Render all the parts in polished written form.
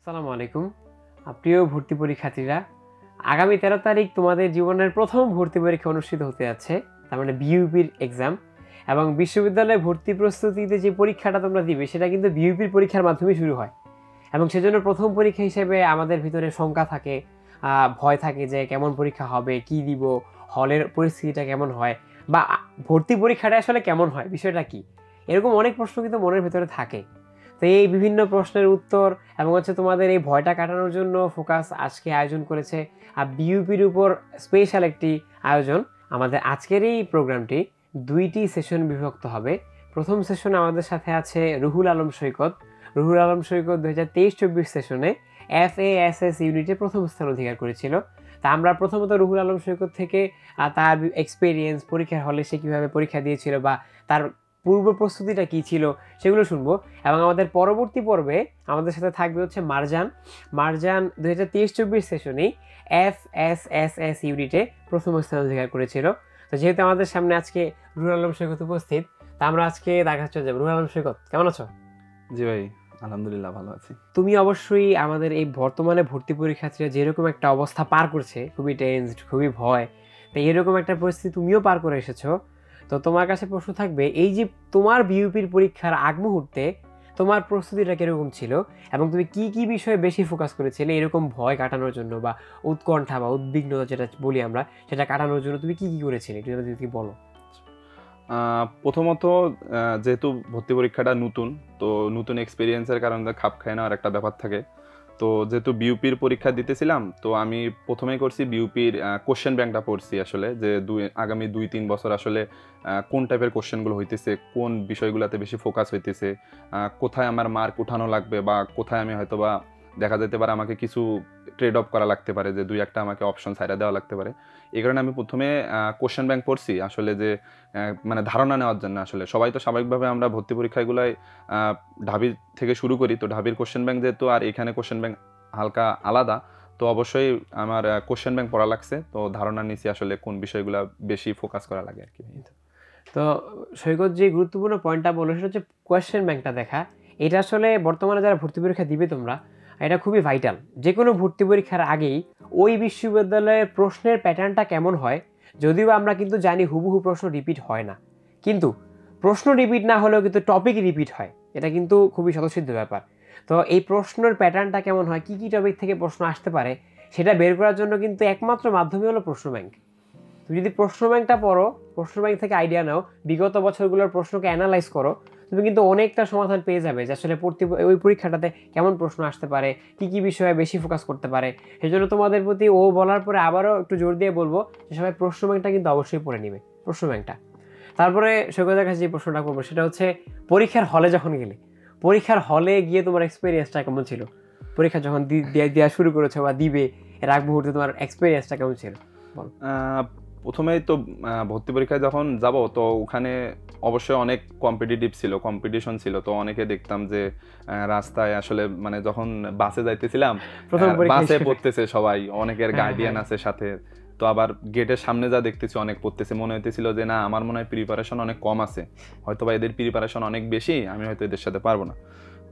আসসালামু আলাইকুম প্রিয় ভর্তি পরীক্ষার্থীরা, আগামী 13 তারিখ তোমাদের জীবনের প্রথম ভর্তি পরীক্ষা অনুষ্ঠিত হতে যাচ্ছে, তার মানে বিইউপির এক্সাম। এবং বিশ্ববিদ্যালয়ে ভর্তি প্রস্তুতিতে যে পরীক্ষাটা তোমরা দিবে সেটা কিন্তু বিইউপির পরীক্ষার মাধ্যমে শুরু হয়। এবং সেজন্য প্রথম পরীক্ষা হিসেবে আমাদের ভিতরে শঙ্কা থাকে, ভয় থাকে যে কেমন পরীক্ষা হবে, কি দিব, হলের পরিস্থিতিটা কেমন হয়, বা ভর্তি পরীক্ষাটা আসলে কেমন হয়, বিষয়টা কি, এরকম অনেক প্রশ্ন কিন্তু মনের ভিতরে থাকে। তো এই বিভিন্ন প্রশ্নের উত্তর এবং তোমাদের এই ভয়টা কাটানোর জন্য ফোকাস আজকে আয়োজন করেছে বিইউপির উপর স্পেশাল একটি আয়োজন। আমাদের আজকের এই প্রোগ্রামটি দুইটি সেশন বিভক্ত হবে। প্রথম সেশনে আমাদের সাথে আছে রুহুল আলম সৈকত। রুহুল আলম সৈকত 2023-24 সেশনে FASS ইউনিটে প্রথম স্থান অধিকার করেছিল। তা আমরা প্রথমত রুহুল আলম সৈকত থেকে তার এক্সপিরিয়েন্স, পরীক্ষার হলে সে কীভাবে পরীক্ষা দিয়েছিল বা তার পূর্ব প্রস্তুতিটা কী ছিল সেগুলো শুনবো। এবং আমাদের পরবর্তী পর্বে আমাদের সাথে থাকবে মারজান 2023-24 সেশনেই FSSS ইউনিটে প্রথম স্থান অধিকার করেছিল। তো যেহেতু আমাদের সামনে আজকে রুহুল আলম সৈকত উপস্থিত, তা আমরা আজকে দেখা চলে যাবো। রুহুল আলম সৈকত, কেমন আছো? জি ভাই, আলহামদুলিল্লাহ ভালো আছি। তুমি অবশ্যই আমাদের এই বর্তমানে ভর্তি পরীক্ষার্থীরা যেরকম একটা অবস্থা পার করছে, খুবই টেনসড, খুবই ভয়, তো এরকম একটা পরিস্থিতি তুমিও পার করে এসেছো। তো তোমার কাছে প্রশ্ন থাকবে, এই যে তোমার বিইউপির পরীক্ষার আগ মুহূর্তে তোমার প্রস্তুতিটা কিরকম ছিল এবং তুমি কি কি বিষয়ে বেশি ফোকাস করেছিলে এরকম ভয় কাটানোর জন্য, বা উৎকণ্ঠা বা উদ্বিগ্নতা যেটা বলি আমরা, সেটা কাটানোর জন্য তুমি কি কি করেছিলে একটু যদি বলো। প্রথমত যেহেতু ভর্তি পরীক্ষাটা নতুন, তো নতুন এক্সপিরিয়েন্সের কারণে খাপ খায় নেওয়ার একটা ব্যাপার থাকে। তো যেহেতু বিইউপির পরীক্ষা দিতেছিলাম, তো আমি প্রথমেই করছি বিইউপির কোশ্চেন ব্যাংকটা পড়ছি আসলে, যে আগামী 2-3 বছর আসলে কোন টাইপের কোশ্চেনগুলো হইতেছে, কোন বিষয়গুলোতে বেশি ফোকাস হইতেছে, কোথায় আমার মার্ক উঠানো লাগবে, বা কোথায় আমি হয়তো বা দেখা যেতে পারে আমাকে কিছু ট্রেড অফ করা লাগতে পারে, যে 2-1টা আমাকে অপশন ছাইড়া দেওয়া লাগতে পারে। এই কারণে আমি প্রথমে কোশ্চেন ব্যাংক পড়ছি আসলে, যে মানে ধারণা নেওয়ার জন্য। আসলে সবাই তো স্বাভাবিকভাবে আমরা ভর্তি পরীক্ষাগুলোয় ঢাবি থেকে শুরু করি, তো ঢাবির কোশ্চেন ব্যাংক যেহেতু আর এখানে কোশ্চেন ব্যাংক হালকা আলাদা, তো অবশ্যই আমার কোশ্চেন ব্যাংক পড়া লাগছে। তো ধারণা নিছি আসলে কোন বিষয়গুলো বেশি ফোকাস করা লাগে আর কি। তো সৈকত যে গুরুত্বপূর্ণ পয়েন্টটা বলো সেটা হচ্ছে কোয়েশ্চেন ব্যাংকটা দেখা। এটা আসলে বর্তমানে যারা ভর্তি পরীক্ষা দিবে তোমরা, এটা খুবই ভাইটাল। যে কোনো ভর্তি পরীক্ষার আগেই ওই বিশ্ববিদ্যালয়ের প্রশ্নের প্যাটার্নটা কেমন হয়, যদিও আমরা কিন্তু জানি হুবহু প্রশ্ন রিপিট হয় না, কিন্তু প্রশ্ন রিপিট না হলেও কিন্তু টপিক রিপিট হয়, এটা কিন্তু খুবই স্বতঃসিদ্ধ ব্যাপার। তো এই প্রশ্নের প্যাটার্নটা কেমন হয়, কী কী টপিক থেকে প্রশ্ন আসতে পারে, সেটা বের করার জন্য কিন্তু একমাত্র মাধ্যমই হলো প্রশ্ন ব্যাংক। তুমি যদি প্রশ্ন ব্যাংকটা পড়ো, প্রশ্ন ব্যাংক থেকে আইডিয়া নাও, বিগত বছরগুলোর প্রশ্নকে অ্যানালাইজ করো, তুমি কিন্তু অনেকটা সমাধান পেয়ে যাবে যে আসলে ওই পরীক্ষাটাতে কেমন প্রশ্ন আসতে পারে, কি কি বিষয়ে বেশি ফোকাস করতে পারে। সেই জন্য তোমাদের প্রতি ও বলার পরে আবারও একটু জোর দিয়ে বলবো যে সবাই প্রশ্ন ব্যাংকটা কিন্তু অবশ্যই পড়ে নিবে, প্রশ্ন ব্যাংকটা। তারপরে সৈকতের কাছে যে প্রশ্নটা করবো সেটা হচ্ছে, পরীক্ষার হলে যখন গেলে, পরীক্ষার হলে গিয়ে তোমার এক্সপিরিয়েন্সটা কেমন ছিল? পরীক্ষা যখন দেওয়া শুরু করেছো বা দিবে, এর আগ মুহূর্তে তোমার এক্সপিরিয়েন্সটা কেমন ছিল? প্রথমেই তো ভর্তি পরীক্ষায় যখন যাব, তো ওখানে অবশ্যই অনেক কম্পিটিশন ছিল। তো অনেকে দেখতাম যে রাস্তায় আসলে, মানে যখন বাসে যাইতেছিলাম, বাসে পড়তেছে সবাই, অনেকের গার্ডিয়ান আছে সাথে। তো আবার গেটের সামনে যা দেখতেছি অনেক পড়তেছে, মনে হইতেছিল যে না, আমার মনে হয় প্রিপারেশন অনেক কম আছে, হয়তো বা এদের প্রিপারেশন অনেক বেশি, আমি হয়তো এদের সাথে পারবো না।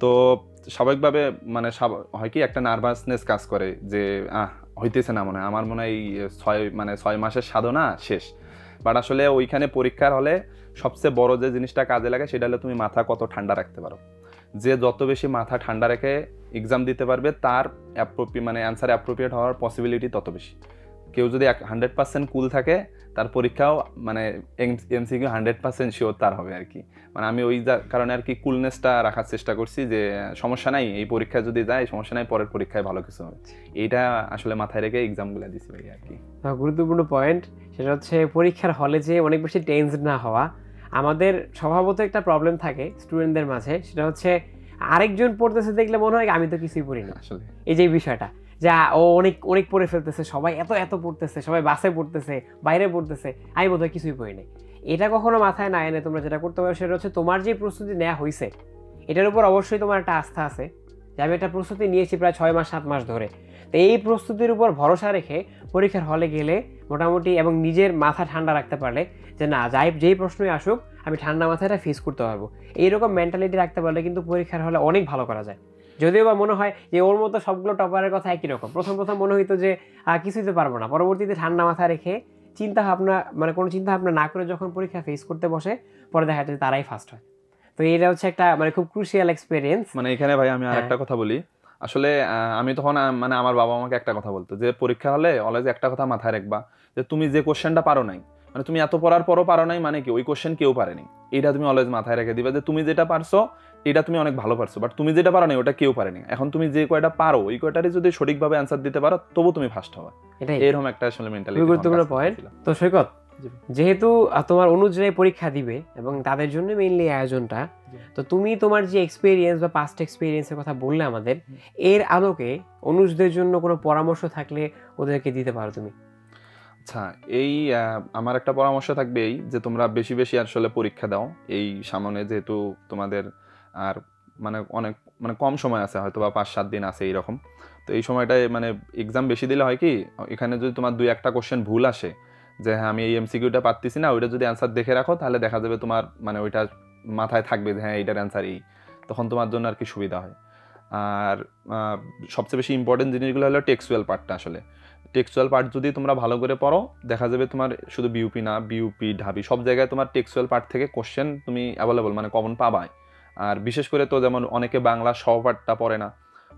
তো স্বাভাবিকভাবে মানে হয় কি, একটা নার্ভাসনেস কাজ করে যে হইতেছে না, মনে হয় আমার মনে হয় এই 6 মাসের সাধনা শেষ। বাট আসলে ওইখানে পরীক্ষার হলে সবচেয়ে বড় যে জিনিসটা কাজে লাগে সেটা হলো তুমি মাথা কত ঠান্ডা রাখতে পারো। যে যত বেশি মাথা ঠান্ডা রেখে এক্সাম দিতে পারবে, তার অ্যান্সার অ্যাপ্রোপ্রিয়েট হওয়ার পসিবিলিটি তত বেশি। কেউ যদি 100% কুল থাকে, তার পরীক্ষাও মানে এমসিকিউ 100% শিওর তার হবে আর কি। মানে আমি ওই কারণে আর কি কুলনেসটা রাখার চেষ্টা করছি, যে সমস্যা নাই, এই পরীক্ষায় যদি যায় সমস্যা নাই, পরের পরীক্ষায় ভালো কিছু হবে, এইটা আসলে মাথায় রেখে এক্সামগুলো দিছি ভাই আর কি। গুরুত্বপূর্ণ পয়েন্ট সেটা হচ্ছে পরীক্ষার হলে যে অনেক বেশি টেনসড না হওয়া। আমাদের স্বভাবত একটা প্রবলেম থাকে স্টুডেন্টদের মাঝে, সেটা হচ্ছে আরেকজন পড়তেছে দেখলে মনে হয় আমি তো কিছুই পড়ি না। আসলে এই যে বিষয়টা, যা ও অনেক অনেক পড়ে ফেলতেছে, সবাই এত পড়তেছে, সবাই বাসে পড়তেছে, বাইরে পড়তেছে, আমি বোধহয় কিছুই পড়ি নাই। এটা কখনো মাথায় না এনে তোমরা যেটা করতে পারো সেটা হচ্ছে, তোমার যে প্রস্তুতি নেওয়া হয়েছে এটার উপর অবশ্যই তোমার একটা আস্থা আছে যে আমি একটা প্রস্তুতি নিয়েছি প্রায় 6-7 মাস ধরে। তো এই প্রস্তুতির উপর ভরসা রেখে পরীক্ষার হলে গেলে মোটামুটি, এবং নিজের মাথা ঠান্ডা রাখতে পারলে যে না, যেই প্রশ্নই আসুক আমি ঠান্ডা মাথায় এটা ফেস করতে পারবো, এইরকম মেন্টালিটি রাখতে পারলে কিন্তু পরীক্ষার হলে অনেক ভালো করা যায়। যদিও বা মনে হয় যে ওর মতো সবগুলো টপারের কথা একই রকম, প্রথম মনে হইতো যে কিছুই তো পারবো না, পরবর্তীতে ঠান্ডা মাথা রেখে চিন্তা ভাবনা মানে কোনো চিন্তা ভাবনা না করে যখন পরীক্ষা ফেস করতে বসে পরে দেখা যায় তারাই ফার্স্ট হয়। তো এটা হচ্ছে একটা মানে খুব ক্রুশিয়াল এক্সপেরিয়েন্স। মানে এখানে ভাই আমি আর একটা কথা বলি, আসলে আমি তখন মানে আমার বাবা আমাকে একটা কথা বলতো যে পরীক্ষা হলে অলওয়েজ একটা কথা মাথায় রাখবা যে তুমি যে কোশ্চেনটা পারো নাই, মানে তুমি এত পড়ার পরও পারো নাই মানে কি ওই কোশ্চেন কেউ পারেনি, এটা তুমি অলওয়েজ মাথায় রেখে দিবা যে তুমি যেটা পারছো এটা তুমি অনেক ভালো পারছো, বাট তুমি যেটা পারো নাই ওটা কেউ পারেনি। এখন তুমি যে কয়টা পারো ওই কয়টারই যদি সঠিকভাবে অ্যান্সার দিতে পারো তবু তুমি ফার্স্ট হবে, এরকম একটা আসলে মেন্টালিটি। গুরুত্বপূর্ণ পয়েন্ট। তো সৈকত, যেহেতু তোমার অনুযায়ী পরীক্ষা দিবে এবং তাদের জন্য মেইনলি আয়োজনটা, তো তুমি তোমার যে এক্সপেরিয়েন্স বা পাস্ট এক্সপেরিয়েন্সের কথা বললে আমাদের, এর আলোকে অনুজদের জন্য কোনো পরামর্শ থাকলে ওদেরকে দিতে পারো তুমি। আচ্ছা, এই আমার একটা পরামর্শ থাকবে এই যে তোমরা বেশি বেশি আসলে পরীক্ষা দাও, এই সামনে যেহেতু তোমাদের আর মানে অনেক মানে কম সময় আছে, হয়তো বা 5-7 দিন আছে এইরকম, তো এই সময়টায় মানে এক্সাম বেশি দিলে হয় কি এখানে যদি তোমার 2-1টা কোশ্চেন ভুল আসে যে হ্যাঁ আমি এই এমসিকিউটা পারতেছি না, ওইটা যদি অ্যান্সার দেখে রাখো তাহলে দেখা যাবে তোমার মানে ওইটা মাথায় থাকবে যে হ্যাঁ এইটার অ্যান্সার এই, তখন তোমার জন্য আর কি সুবিধা হয়। আর সবচেয়ে বেশি ইম্পর্টেন্ট জিনিসগুলো হলো টেক্সচুয়াল পার্টটা। আসলে টেক্সচুয়াল পার্ট যদি তোমরা ভালো করে পড়ো দেখা যাবে তোমার শুধু বিউপি না, বিউপি ঢাবি সব জায়গায় তোমার টেক্সচুয়াল পার্ট থেকে কোশ্চেন তুমি অ্যাভেলেবল মানে কমন পাবাই। আর বিশেষ করে তো যেমন অনেকে বাংলা সহপাঠটা পড়ে না,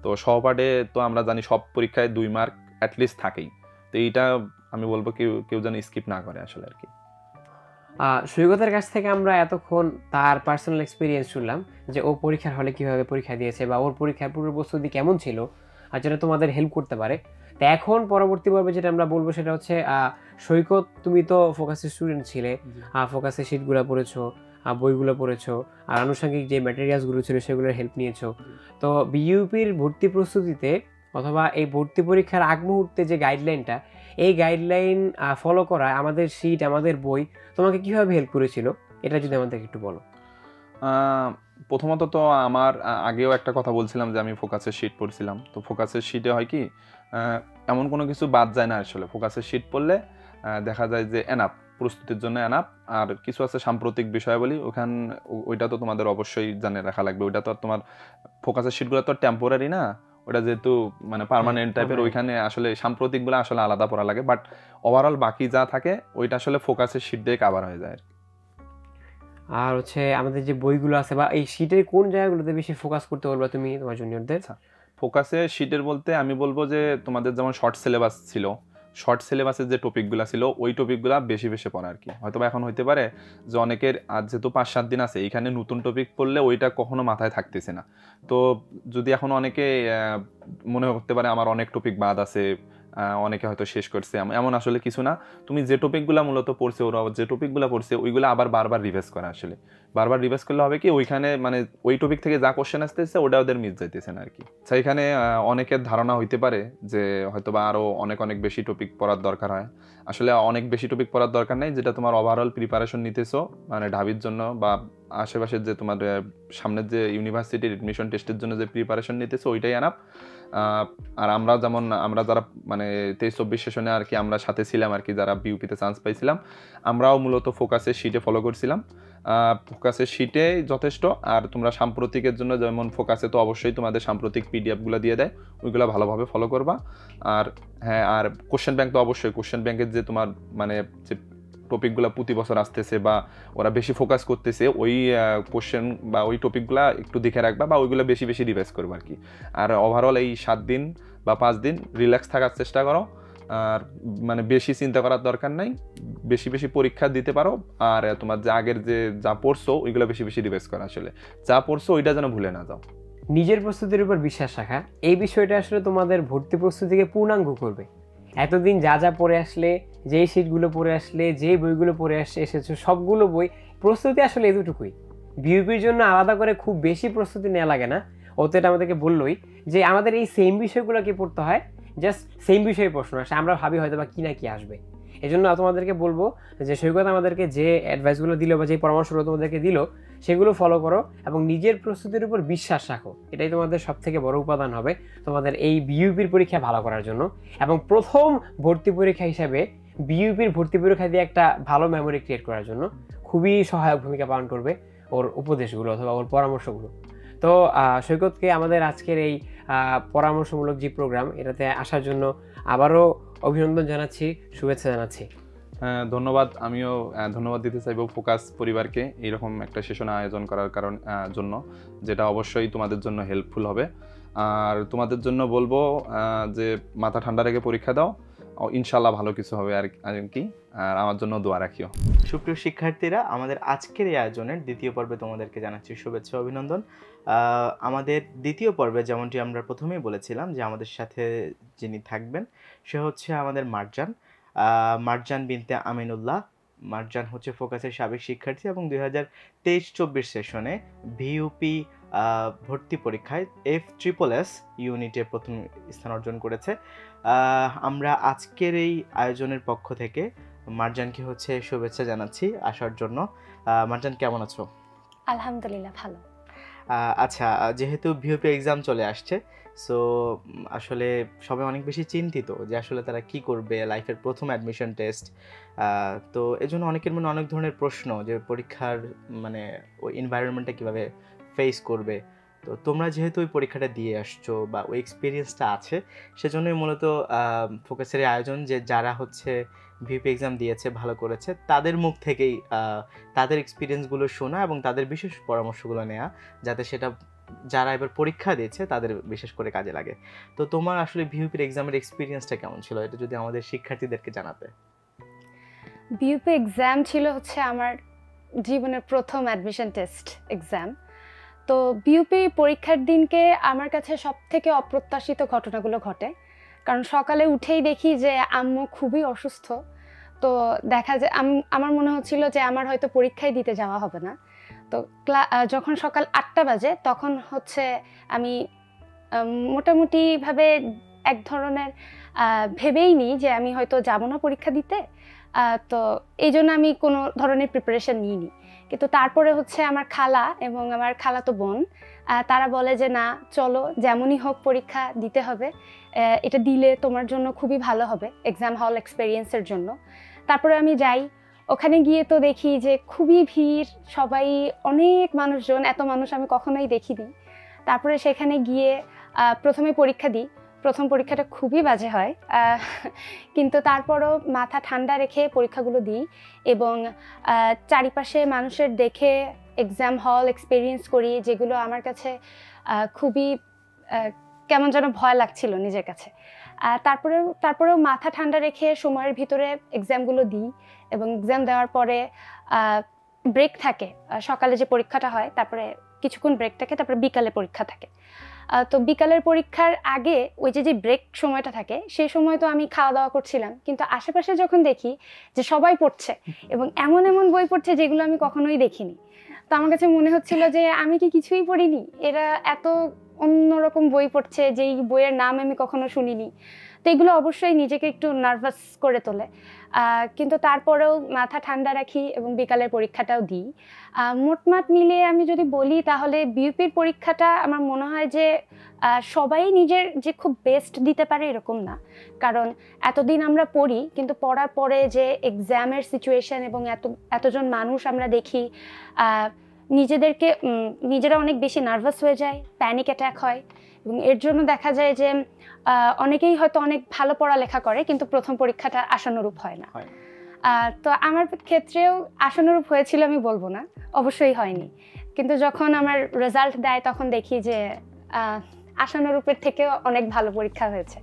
তো সহপাঠে তো আমরা জানি সব পরীক্ষায় 2 মার্ক অ্যাটলিস্ট থাকেই, তো এইটা আমি বলবো কেউ যেন স্কিপ না করে আসলে আর কি। সৈকতের কাছ থেকে আমরা এতক্ষণ তার পার্সোনাল এক্সপিরিয়েন্স শুনলাম যে ও পরীক্ষার হলে কীভাবে পরীক্ষা দিয়েছে বা ওর পরীক্ষার পূর্ব প্রস্তুতি কেমন ছিল আর যেটা তোমাদের হেল্প করতে পারে। তো এখন পরবর্তী পর্বে যেটা আমরা বলবো সেটা হচ্ছে সৈকত, তুমি তো ফোকাসের স্টুডেন্ট ছিলে, ফোকাসের শিটগুলো পড়েছো, বইগুলো পড়েছো, আর আনুষঙ্গিক যে ম্যাটেরিয়ালসগুলো ছিল সেগুলোর হেল্প নিয়েছো। তো বিইউপির ভর্তি প্রস্তুতিতে অথবা এই ভর্তি পরীক্ষার আগ মুহূর্তে যে গাইডলাইনটা, এই গাইডলাইন ফলো করা আমাদের শিট আমাদের বই তোমাকে কিভাবে হেল্প করেছিল এটা যদি আমাদেরকে একটু বলো। প্রথমত তো আমার আগেও একটা কথা বলছিলাম যে আমি ফোকাসের শিট পড়ছিলাম, তো ফোকাসের শিটে হয় কি এমন কোনো কিছু বাদ যায় না আসলে, ফোকাসের শিট পড়লে দেখা যায় যে এনাফ প্রস্তুতির জন্য এনাফ। আর কিছু আছে সাম্প্রতিক বিষয়াবলী, ওইটা তো তোমাদের অবশ্যই জানে রাখা লাগবে, ওইটা তো আর তোমার ফোকাসের শিটগুলো তো টেম্পোরারি না, ওটা যেহেতু মানে পার্মানেন্ট টাইপের, ওইখানে আসলে সাম্প্রতিকগুলো আসলে আলাদা পড়া লাগে, বাট ওভারঅল বাকি যা থাকে ওইটা আসলে ফোকাসের শিট দিয়ে কভার হয়ে যায়। আর হচ্ছে আমাদের যে বইগুলো আছে বা এই শিটের কোন জায়গাগুলোতে বেশি ফোকাস করতে বলবা তুমি তোমার জুনিয়রদের? ফোকাসে শিটের বলতে আমি বলবো যে তোমাদের যেমন শর্ট সিলেবাস ছিল, শর্ট সিলেবাসের যে টপিকগুলো ছিল ওই টপিকগুলো বেশি বেশি পড়া আর কি। হয়তো এখন হইতে পারে যে অনেকের আজ যেহেতু 5-7 দিন আছে এইখানে নতুন টপিক পড়লে ওইটা কখনো মাথায় থাকতেছে না, তো যদি এখন অনেকে মনে করতে পারে আমার অনেক টপিক বাদ আছে, অনেকে হয়তো শেষ করছে, এমন আসলে কিছু না। তুমি যে টপিকগুলো মূলত পড়ছে ওরা যে টপিকগুলো পড়ছে ওইগুলো আবার বারবার রিভাইজ করা, আসলে বারবার রিভাইজ করলে হবে কি ওইখানে মানে ওই টপিক থেকে যা কোশ্চেন আসতেছে ওটা ওদের মিস যাইতেছে না আর কি। সেইখানে অনেকের ধারণা হইতে পারে যে হয়তো বা আরও অনেক বেশি টপিক পড়ার দরকার হয়, আসলে অনেক বেশি টপিক পড়ার দরকার নেই, যেটা তোমার ওভারঅল প্রিপারেশন নিতেছো মানে ঢাবির জন্য বা আশেপাশের যে তোমার সামনের যে ইউনিভার্সিটির এডমিশন টেস্টের জন্য যে প্রিপারেশন নিতেছো ওইটাই আনাপ। আর আমরা যারা মানে 23-24 সেশনে আর কি আমরা সাথে ছিলাম আর কি, যারা বিউপিতে চান্স পাইছিলাম আমরাও মূলত ফোকাসের শিটে ফলো করছিলাম, ফোকাসের শিটে যথেষ্ট। আর তোমরা সাম্প্রতিকের জন্য যেমন ফোকাসে তো অবশ্যই তোমাদের সাম্প্রতিক পিডিএফগুলো দিয়ে দেয়, ওইগুলো ভালোভাবে ফলো করবা। আর হ্যাঁ, আর কোশ্চেন ব্যাংক তো অবশ্যই, কোশ্চেন ব্যাংকের যে তোমার মানে যে টপিকগুলো প্রতি বছর আসতেছে বা ওরা বেশি ফোকাস করতেছে ওই কোশ্চেন বা ওই টপিকগুলো একটু দেখে রাখবা বা ওইগুলো বেশি বেশি রিভাইজ করবো আর কি। আর ওভারঅল এই 7 দিন বা 5 দিন রিল্যাক্স থাকার চেষ্টা করো, আর মানে বেশি চিন্তা করার দরকার নাই, বেশি বেশি পরীক্ষা দিতে পারো। আর তোমার যে আগের যে যা পড়ছো ওইগুলো বেশি বেশি রিভাইজ করো, আসলে যা পড়ছো ওইটা যেন ভুলে না যাও। নিজের প্রস্তুতির উপর বিশ্বাস রাখা, এই বিষয়টা আসলে তোমাদের ভর্তি প্রস্তুতিকে পূর্ণাঙ্গ করবে। এতদিন যা যা পড়ে আসলে, যেই শিটগুলো পড়ে আসলে, যেই বইগুলো পড়ে এসেছো সবগুলো বই, প্রস্তুতি আসলে এতটুকুই। বিউপির জন্য আলাদা করে খুব বেশি প্রস্তুতি নেওয়া লাগে না, ও তো এটা আমাদেরকে বললোই যে আমাদের এই সেম বিষয়গুলোকে পড়তে হয়, জাস্ট সেম বিষয়ে প্রশ্ন আসে, আমরা ভাবি হয়তো বা কী না কি আসবে। এই জন্য তোমাদেরকে বলবো যে সৈকত আমাদেরকে যে অ্যাডভাইসগুলো দিল বা যে পরামর্শগুলো তোমাদেরকে দিল সেগুলো ফলো করো এবং নিজের প্রস্তুতির উপর বিশ্বাস রাখো, এটাই তোমাদের সবথেকে বড় উপাদান হবে তোমাদের এই বিইউপির পরীক্ষা ভালো করার জন্য। এবং প্রথম ভর্তি পরীক্ষা হিসাবে বিইউপির ভর্তি পরীক্ষা দিয়ে একটা ভালো মেমোরি ক্রিয়েট করার জন্য খুবই সহায়ক ভূমিকা পালন করবে ওর উপদেশগুলো অথবা ওর পরামর্শগুলো। তো সৈকতকে আমাদের আজকের এই পরামর্শমূলক যে প্রোগ্রাম এটাতে আসার জন্য আবারও অভিনন্দন জানাচ্ছি, শুভেচ্ছা জানাচ্ছি। ধন্যবাদ। আমিও ধন্যবাদ দিতে চাইবো ফোকাস পরিবারকে এইরকম একটা সেশন আয়োজন করার জন্য, যেটা অবশ্যই তোমাদের জন্য হেল্পফুল হবে। আর তোমাদের জন্য বলবো যে মাথা ঠান্ডা রেখে পরীক্ষা দাও, ইনশাল্লাহ ভালো কিছু হবে আর কি। আর আমার জন্য দোয়া রাখিও। সুপ্রিয় শিক্ষার্থীরা, আমাদের আজকের এই আয়োজনের দ্বিতীয় পর্বে তোমাদেরকে জানাচ্ছি শুভেচ্ছা অভিনন্দন। আমাদের দ্বিতীয় পর্বে যেমনটি আমরা প্রথমেই বলেছিলাম যে আমাদের সাথে যিনি থাকবেন সে হচ্ছে আমাদের মার্জান বিনতে আমিনুল্লাহ। মার্জান হচ্ছে ফোকাসের সাবেক শিক্ষার্থী এবং 2023-24 সেশনে ভিইউপি ভর্তি পরীক্ষায় FSSS ইউনিটে প্রথম স্থান অর্জন করেছে। আমরা আজকের এই আয়োজনের পক্ষ থেকে মার্জানকে হচ্ছে শুভেচ্ছা জানাচ্ছি আসার জন্য। মার্জান, কেমন আছো? আলহামদুলিল্লাহ, ভালো। আচ্ছা, যেহেতু ভিইউপি এক্সাম চলে আসছে, সো আসলে সবাই অনেক বেশি চিন্তিত যে আসলে তারা কি করবে, লাইফের প্রথম অ্যাডমিশন টেস্ট। তো এজন্য অনেকের মনে অনেক ধরনের প্রশ্ন যে পরীক্ষার মানে ওই এনভায়রনমেন্টটা কীভাবে ফেস করবে। তো তোমরা যেহেতু ওই পরীক্ষাটা দিয়ে আসছো বা ওই এক্সপিরিয়েন্সটা আছে, সেজন্যই মূলত ফোকাসের আয়োজন যে যারা হচ্ছে ভিইউপি এক্সাম দিয়েছে, ভালো করেছে, তাদের মুখ থেকেই তাদের এক্সপিরিয়েন্সগুলো শোনা এবং তাদের বিশেষ পরামর্শগুলো নেওয়া, যাতে সেটা যারা এবার পরীক্ষা দিয়েছে তাদের বিশেষ করে কাজে লাগে। তো তোমার আসলে ভিইউপির এক্সামের এক্সপিরিয়েন্সটা কেমন ছিল, এটা যদি আমাদের শিক্ষার্থীদেরকে জানাতে। ভিইউপি এক্সাম ছিল হচ্ছে আমার জীবনের প্রথম অ্যাডমিশন টেস্ট এক্সাম। তো ভিইউপি পরীক্ষার দিনকে আমার কাছে সব থেকে অপ্রত্যাশিত ঘটনাগুলো ঘটে, কারণ সকালে উঠেই দেখি যে আম্মু খুবই অসুস্থ। তো দেখা যায় আমার মনে হচ্ছিল যে আমার হয়তো পরীক্ষায় দিতে যাওয়া হবে না। তো যখন সকাল 8টা বাজে তখন হচ্ছে আমি মোটামুটিভাবে এক ধরনের ভেবেই নিই যে আমি হয়তো যাব না পরীক্ষা দিতে। তো এই জন্য আমি কোনো ধরনের প্রিপারেশন নিইনি। কিন্তু তারপরে হচ্ছে আমার খালা এবং আমার খালাতো বোন তারা বলে যে না, চলো, যেমনই হোক পরীক্ষা দিতে হবে, এটা দিলে তোমার জন্য খুবই ভালো হবে এক্সাম হল এক্সপেরিয়েন্সের জন্য। তারপরে আমি যাই, ওখানে গিয়ে তো দেখি যে খুবই ভিড়, সবাই অনেক মানুষজন, এত মানুষ আমি কখনোই দেখিনি। তারপরে সেখানে গিয়ে প্রথমে পরীক্ষা দিই। প্রথম পরীক্ষাটা খুবই বাজে হয়, কিন্তু তারপরও মাথা ঠান্ডা রেখে পরীক্ষাগুলো দিই এবং চারিপাশে মানুষের দেখে এক্সাম হল এক্সপেরিয়েন্স করি, যেগুলো আমার কাছে খুবই কেমন যেন ভয় লাগছিল নিজের কাছে। তারপরেও মাথা ঠান্ডা রেখে সময়ের ভিতরে এক্সামগুলো দিই এবং এক্সাম দেওয়ার পরে ব্রেক থাকে, সকালে যে পরীক্ষাটা হয় তারপরে কিছুক্ষণ ব্রেক থাকে, তারপরে বিকালে পরীক্ষা থাকে। তো বিকালের পরীক্ষার আগে ওই যে ব্রেক সময়টা থাকে, সেই সময় তো আমি খাওয়া দাওয়া করছিলাম, কিন্তু আশেপাশে যখন দেখি যে সবাই পড়ছে এবং এমন এমন বই পড়ছে যেগুলো আমি কখনোই দেখিনি, তো আমার কাছে মনে হচ্ছিল যে আমি কি কিছুই পড়িনি, এরা এত অন্যরকম বই পড়ছে যেই বইয়ের নাম আমি কখনো শুনিনি। তো এগুলো অবশ্যই নিজেকে একটু নার্ভাস করে তোলে, কিন্তু তারপরেও মাথা ঠান্ডা রাখি এবং বিকালের পরীক্ষাটাও দিই। মোটমাট মিলিয়ে আমি যদি বলি তাহলে ভিইউপির পরীক্ষাটা আমার মনে হয় যে সবাই নিজের যে খুব বেস্ট দিতে পারে এরকম না, কারণ এতদিন আমরা পড়ি, কিন্তু পড়ার পরে যে এক্সামের সিচুয়েশন এবং এতজন মানুষ আমরা দেখি, নিজেরা অনেক বেশি নার্ভাস হয়ে যায়, প্যানিক অ্যাটাক হয় এবং এর জন্য দেখা যায় যে অনেকেই হয়তো অনেক ভালো পড়ালেখা করে কিন্তু প্রথম পরীক্ষাটা আশানুরূপ হয় না। তো আমার ক্ষেত্রেও আশানুরূপ হয়েছিল আমি বলবো না, অবশ্যই হয়নি, কিন্তু যখন আমার রেজাল্ট দেয় তখন দেখি যে আশানুরূপের থেকেও অনেক ভালো পরীক্ষা হয়েছে।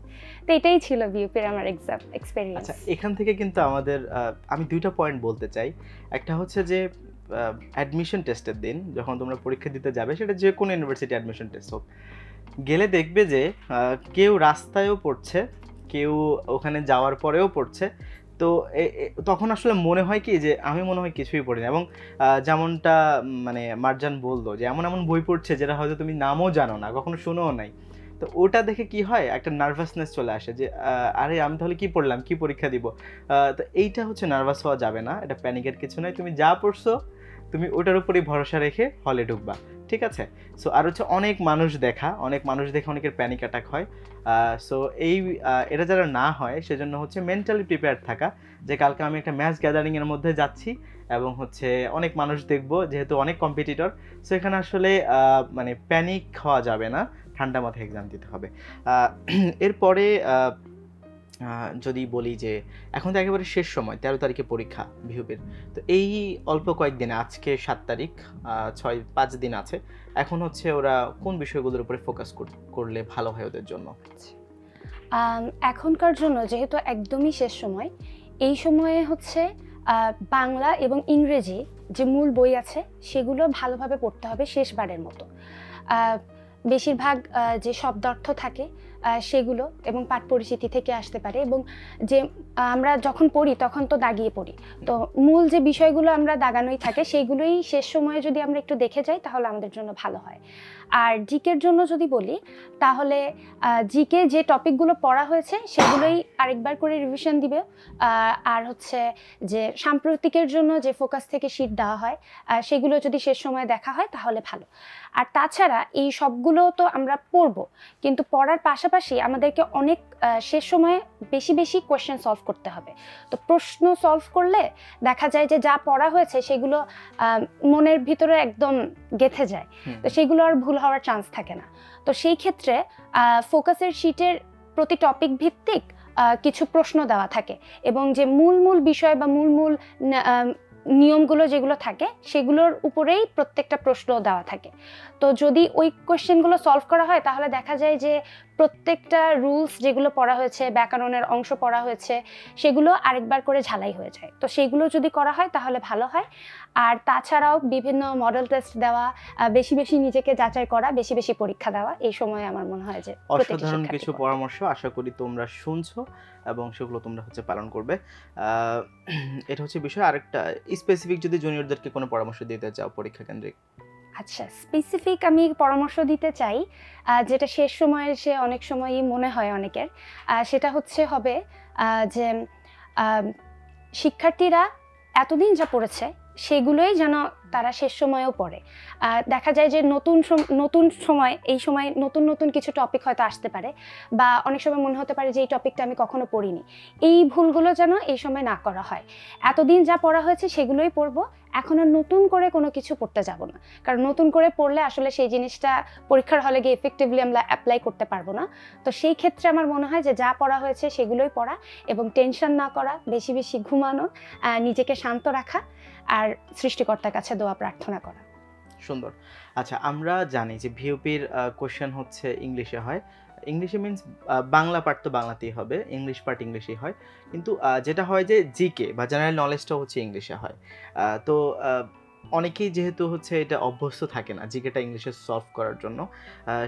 তো এটাই ছিল ভিইউপির আমার এক্সাম এক্সপেরিয়েন্স। আচ্ছা, এখান থেকে কিন্তু আমি দুইটা পয়েন্ট বলতে চাই। একটা হচ্ছে যে অ্যাডমিশন টেস্টের দিন যখন তোমরা পরীক্ষা দিতে যাবে, সেটা যে কোনো ইউনিভার্সিটি অ্যাডমিশন টেস্ট হোক, গেলে দেখবে যে কেউ রাস্তায়ও পড়ছে, কেউ ওখানে যাওয়ার পরেও পড়ছে। তো তখন আসলে মনে হয় কি যে আমি মনে হয় কিছুই পড়িনি, এবং যেমনটা মানে মার্জান বললো যে এমন এমন বই পড়ছে যেটা হয়তো তুমি নামও জানো না, কখনো শুনেও নাই। তো ওটা দেখে কি হয়, একটা নার্ভাসনেস চলে আসে যে আরে আমি তাহলে কি পড়লাম, কি পরীক্ষা দিব। তো এইটা হচ্ছে নার্ভাস হওয়া যাবে না, এটা প্যানিকের কিছু নয়। তুমি যা পড়ছো তুমি ওটার উপরেই ভরসা রেখে হলে ঢুকবা, ঠিক আছে? সো আর হচ্ছে অনেক মানুষ দেখে অনেকের প্যানিক অ্যাটাক হয়। সো এটা যারা না হয় সেজন্য হচ্ছে মেন্টালি প্রিপেয়ার থাকা যে কালকে আমি একটা ম্যাচ গ্যাদারিংয়ের মধ্যে যাচ্ছি এবং হচ্ছে অনেক মানুষ দেখবো, যেহেতু অনেক কম্পিটিটর, সো এখানে আসলে মানে প্যানিক হওয়া যাবে না, ঠান্ডা মাথায় এক্সাম দিতে হবে। এরপরে যদি বলি যে এখন তো একেবারে শেষ সময়, 13 তারিখে পরীক্ষা ভিউপির, তো এই অল্প কয়েকদিনে, আজকে 7 তারিখ, 5 দিন আছে, এখন হচ্ছে ওরা কোন বিষয়গুলোর উপরে ফোকাস করলে ভালো হয় ওদের জন্য? এখনকার জন্য যেহেতু একদমই শেষ সময়, এই সময়ে হচ্ছে বাংলা এবং ইংরেজি যে মূল বই আছে সেগুলো ভালোভাবে পড়তে হবে শেষবারের মতো। বেশিরভাগ যে শব্দার্থ থাকে সেগুলো এবং পাঠ পরিচিতি থেকে আসতে পারে, এবং যে আমরা যখন পড়ি তখন তো দাগিয়ে পড়ি, তো মূল যে বিষয়গুলো আমরা দাগানোই থাকে সেইগুলোই শেষ সময়ে যদি আমরা একটু দেখে যাই তাহলে আমাদের জন্য ভালো হয়। আর জিকের জন্য যদি বলি তাহলে জিকে যে টপিকগুলো পড়া হয়েছে সেগুলোই আরেকবার করে রিভিশন দিবে, আর হচ্ছে যে সাম্প্রতিকের জন্য যে ফোকাস থেকে শিট দেওয়া হয় সেগুলো যদি শেষ সময়ে দেখা হয় তাহলে ভালো। আর তাছাড়া এই সবগুলো তো আমরা পড়বো, কিন্তু পড়ার পাশাপাশি আমাদেরকে অনেক শেষ সময়ে বেশি বেশি কোয়েশ্চেন সলভ করতে হবে। তো প্রশ্ন সলভ করলে দেখা যায় যে যা পড়া হয়েছে সেগুলো মনের ভিতরে একদম গেঁথে যায়, তো সেগুলো আর ভুল হওয়ার চান্স থাকে না। তো সেই ক্ষেত্রে ফোকাসের শিটের প্রতি টপিক ভিত্তিক কিছু প্রশ্ন দেওয়া থাকে, এবং যে মূল বিষয় বা মূল নিয়মগুলো যেগুলো থাকে সেগুলোর উপরেই প্রত্যেকটা প্রশ্ন দেওয়া থাকে। তো যদি ওই কোয়েশ্চেনগুলো সলভ করা হয় তাহলে দেখা যায় যে প্রত্যেকটা রুলস যেগুলো পড়া হয়েছে, ব্যাকরণের অংশ পড়া হয়েছে, সেগুলো আরেকবার করে ঝালাই হয়ে যায়। তো সেইগুলো যদি করা হয় তাহলে ভালো হয়। আর তাছাড়াও বিভিন্ন মডেল টেস্ট দেওয়া, বেশি বেশি নিজেকে যাচাই করা, বেশি বেশি পরীক্ষা দেওয়া, এই সময় আমার মনে হয় যে অসাধারণ কিছু পরামর্শ আশা করি তোমরা শুনছো এবং সেগুলো তোমরা হচ্ছে পালন করবে। এটা হচ্ছে বিষয়। আরেকটা স্পেসিফিক যদি জুনিয়রদেরকে কোনো পরামর্শ দিতে চাও পরীক্ষা কেন্দ্রিক? আচ্ছা, স্পেসিফিক আমি পরামর্শ দিতে চাই যেটা শেষ সময়ে সে অনেক সময়ই মনে হয় অনেকের, সেটা হবে যে শিক্ষার্থীরা এতদিন যা পড়েছে সেগুলোই যেন তারা শেষ সময়েও পড়ে। দেখা যায় যে নতুন সময়, এই সময় নতুন কিছু টপিক হয়তো আসতে পারে, বা অনেক সময় মনে হতে পারে যে এই টপিকটা আমি কখনো পড়িনি। এই ভুলগুলো যেন এই সময় না করা হয়। এতদিন যা পড়া হয়েছে সেগুলোই পড়বো, এখন আর নতুন করে কোনো কিছু পড়তে যাব না, কারণ নতুন করে পড়লে আসলে সেই জিনিসটা পরীক্ষার হলে গিয়ে এফেক্টিভলি আমরা অ্যাপ্লাই করতে পারবো না। তো সেই ক্ষেত্রে আমার মনে হয় যে যা পড়া হয়েছে সেগুলোই পড়া, এবং টেনশন না করা, বেশি বেশি ঘুমানো, নিজেকে শান্ত রাখা, আর সৃষ্টিকর্তার কাছে দোয়া প্রার্থনা করা। সুন্দর। আচ্ছা, আমরা জানি যে ভিউপির কোশ্চেন হচ্ছে ইংলিশে হয়। ইংলিশে মিনস বাংলা পার্ট তো বাংলাতেই হবে, ইংলিশ পার্ট ইংলিশেই হয়, কিন্তু যেটা হয় যে জিকে বা জেনারেল নলেজটা হচ্ছে ইংলিশে হয়। তো অনেকেই যেহেতু হচ্ছে এটা অভ্যস্ত থাকে না জিকেটা ইংলিশে সলভ করার জন্য,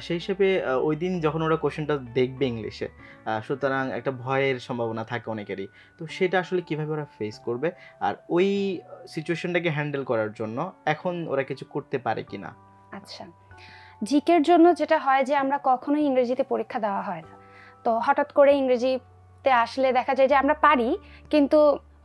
সেই হিসেবে ওই দিন যখন ওরা কোশ্চেনটা দেখবে ইংলিশে, সুতরাং একটা ভয়ের সম্ভাবনা থাকে অনেকেরই। তো সেটা আসলে কিভাবে ওরা ফেস করবে, আর ওই সিচুয়েশনটাকে হ্যান্ডেল করার জন্য এখন ওরা কিছু করতে পারে কিনা? আচ্ছা, জিকের জন্য যেটা হয় যে আমরা কখনোই ইংরেজিতে পরীক্ষা দেওয়া হয় না, তো হঠাৎ করে ইংরেজিতে আসলে দেখা যায় যে আমরা পারি, কিন্তু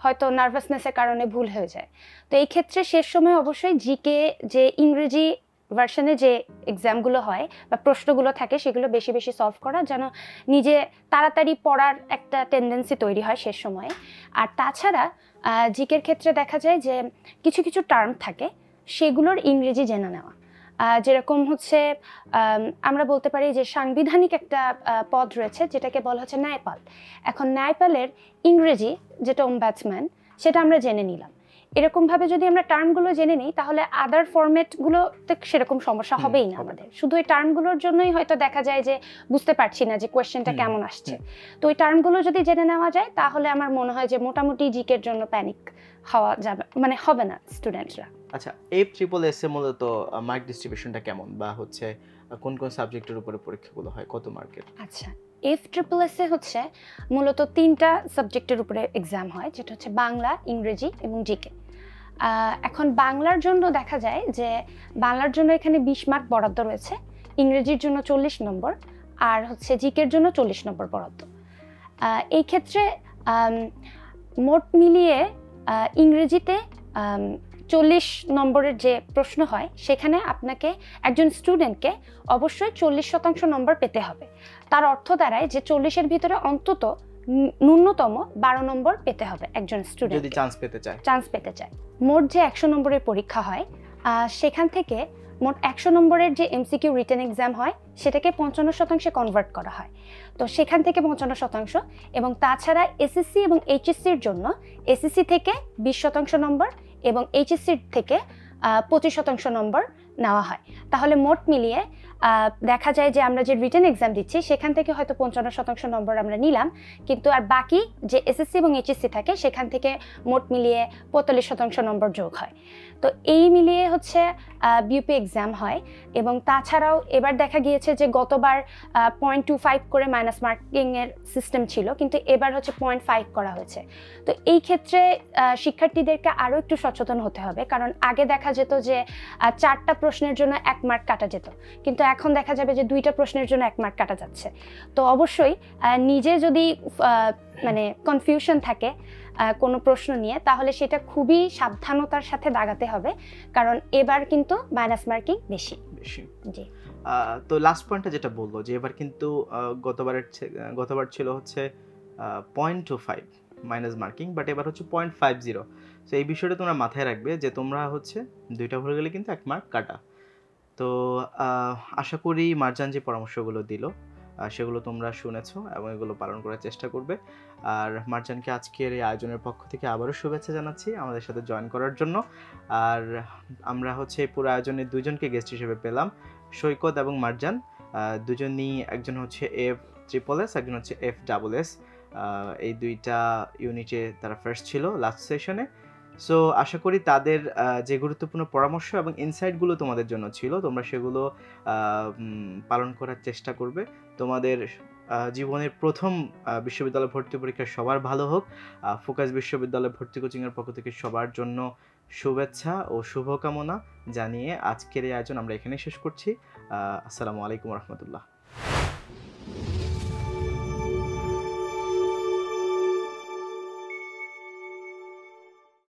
হয়তো নার্ভাসনেসের কারণে ভুল হয়ে যায়। তো এই ক্ষেত্রে শেষ সময় অবশ্যই জিকে যে ইংরেজি ভার্সনে যে এক্সামগুলো হয় বা প্রশ্নগুলো থাকে সেগুলো বেশি বেশি সলভ করা, যেন নিজে তাড়াতাড়ি পড়ার একটা টেন্ডেন্সি তৈরি হয় শেষ সময়ে। আর তাছাড়া জিকের ক্ষেত্রে দেখা যায় যে কিছু কিছু টার্ম থাকে সেগুলোর ইংরেজি জেনে নেওয়া, যেরকম আমরা বলতে পারি যে সাংবিধানিক একটা পদ রয়েছে যেটাকে বলা হচ্ছে ন্যায়পাল। এখন ন্যায়পালের ইংরেজি যেটা ওমবাডসম্যান, সেটা আমরা জেনে নিলাম। এরকমভাবে যদি আমরা টার্মগুলো জেনে নিই তাহলে আদার ফরম্যাটগুলোতে সেরকম সমস্যা হবেই না আমাদের। শুধু এই টার্মগুলোর জন্যই হয়তো দেখা যায় যে বুঝতে পারছি না যে কোয়েশ্চেনটা কেমন আসছে। তো ওই টার্মগুলো যদি জেনে নেওয়া যায় তাহলে আমার মনে হয় যে মোটামুটি জিকের জন্য প্যানিক হওয়া যাবে, মানে হবে না স্টুডেন্টরা। আচ্ছা, FSSS এ মূলত মার্ক ডিস্ট্রিবিউশনটা কেমন, বা কোন কোন সাবজেক্টের উপরে পরীক্ষাগুলো হয়, কত মার্কের? আচ্ছা, FSSS এ মূলত 3টা সাবজেক্টের উপরে এক্সাম হয়, যেটা হচ্ছে বাংলা, ইংরেজি এবং জিকে। এখন বাংলার জন্য দেখা যায় যে বাংলার জন্য এখানে 20 মার্ক বরাদ্দ রয়েছে, ইংরেজির জন্য 40 নম্বর, আর জিকের জন্য 40 নম্বর বরাদ্দ। এই ক্ষেত্রে মোট মিলিয়ে ইংরেজিতে 40 নম্বরের যে প্রশ্ন হয় সেখানে আপনাকে একজন স্টুডেন্টকে অবশ্যই 40% নম্বর পেতে হবে। তার অর্থ দাঁড়ায় যে 40-এর ভিতরে অন্তত ন্যূনতম 12 নম্বর পেতে হবে একজন স্টুডেন্ট যদি চান্স পেতে চায়। মোট যে 100 নম্বরের পরীক্ষা হয় সেখান থেকে মোট 100 নম্বরের যে এমসিকিউ রিটেন এক্সাম হয় সেটাকে 55% কনভার্ট করা হয়। তো সেখান থেকে 55% এবং তাছাড়া এসএসসি এবং এইচএসসির জন্য এসএসসি থেকে 20% নম্বর এবং এইচএসসি থেকে 25% নম্বর নেওয়া হয়। তাহলে মোট মিলিয়ে দেখা যায় যে আমরা যে রিটেন এক্সাম দিচ্ছি সেখান থেকে হয়তো 55% নম্বর আমরা নিলাম, কিন্তু আর বাকি যে এসএসসি এবং এইচএসসি থাকে সেখান থেকে মোট মিলিয়ে 45% নম্বর যোগ হয়। তো এই মিলিয়ে হচ্ছে বিউপি এক্সাম হয়। এবং তাছাড়াও এবার দেখা গিয়েছে যে গতবার 0.25 করে মাইনাস মার্কিংয়ের সিস্টেম ছিল, কিন্তু এবার হচ্ছে 0.5 করা হয়েছে। তো এই ক্ষেত্রে শিক্ষার্থীদেরকে আরও একটু সচেতন হতে হবে, কারণ আগে দেখা যেত যে 4টা প্রশ্নের জন্য 1 মার্ক কাটা যেত, কিন্তু এখন দেখা যাবে যে 2টা প্রশ্নের জন্য 1 মার্ক কাটা যাচ্ছে। তো অবশ্যই নিজে যদি মানে কনফিউশন থাকে কোনো প্রশ্ন নিয়ে, তাহলে সেটা খুবই সাবধানতার সাথে দাগাতে হবে, কারণ এবার কিন্তু মাইনাস মার্কিং বেশি। জি। তো লাস্ট পয়েন্টটা যেটা বললো যে এবার কিন্তু গতবার ছিল হচ্ছে 0.25 মাইনাস মার্কিং, বাট এবার হচ্ছে 0.50। তো এই বিষয়টা তোমরা মাথায় রাখবে যে তোমরা হচ্ছে 2টা ভুলে গেলে কিন্তু 1 মার্ক কাটা। তো আশা করি মার্জান যে পরামর্শগুলো দিল সেগুলো তোমরা শুনেছো এবং এগুলো পালন করার চেষ্টা করবে। আর মার্জানকে আজকের এই আয়োজনের পক্ষ থেকে আবারও শুভেচ্ছা জানাচ্ছি আমাদের সাথে জয়েন করার জন্য। আর আমরা হচ্ছে পুরো আয়োজনে 2জনকে গেস্ট হিসেবে পেলাম, সৈকত এবং মার্জান। দুজনই, একজন হচ্ছে FSSS, একজন হচ্ছে FSS। এই 2টা ইউনিটে তারা ফার্স্ট ছিল লাস্ট সেশনে। সো আশা করি তাদের যে গুরুত্বপূর্ণ পরামর্শ এবং ইনসাইটগুলো তোমাদের জন্য ছিল, তোমরা সেগুলো পালন করার চেষ্টা করবে। তোমাদের জীবনের প্রথম বিশ্ববিদ্যালয় ভর্তি পরীক্ষা সবার ভালো হোক। ফোকাস বিশ্ববিদ্যালয় ভর্তি কোচিংয়ের পক্ষ থেকে সবার জন্য শুভেচ্ছা ও শুভকামনা জানিয়ে আজকের এই আয়োজন আমরা এখানে শেষ করছি। আসসালামু আলাইকুম রহমতুল্লাহ।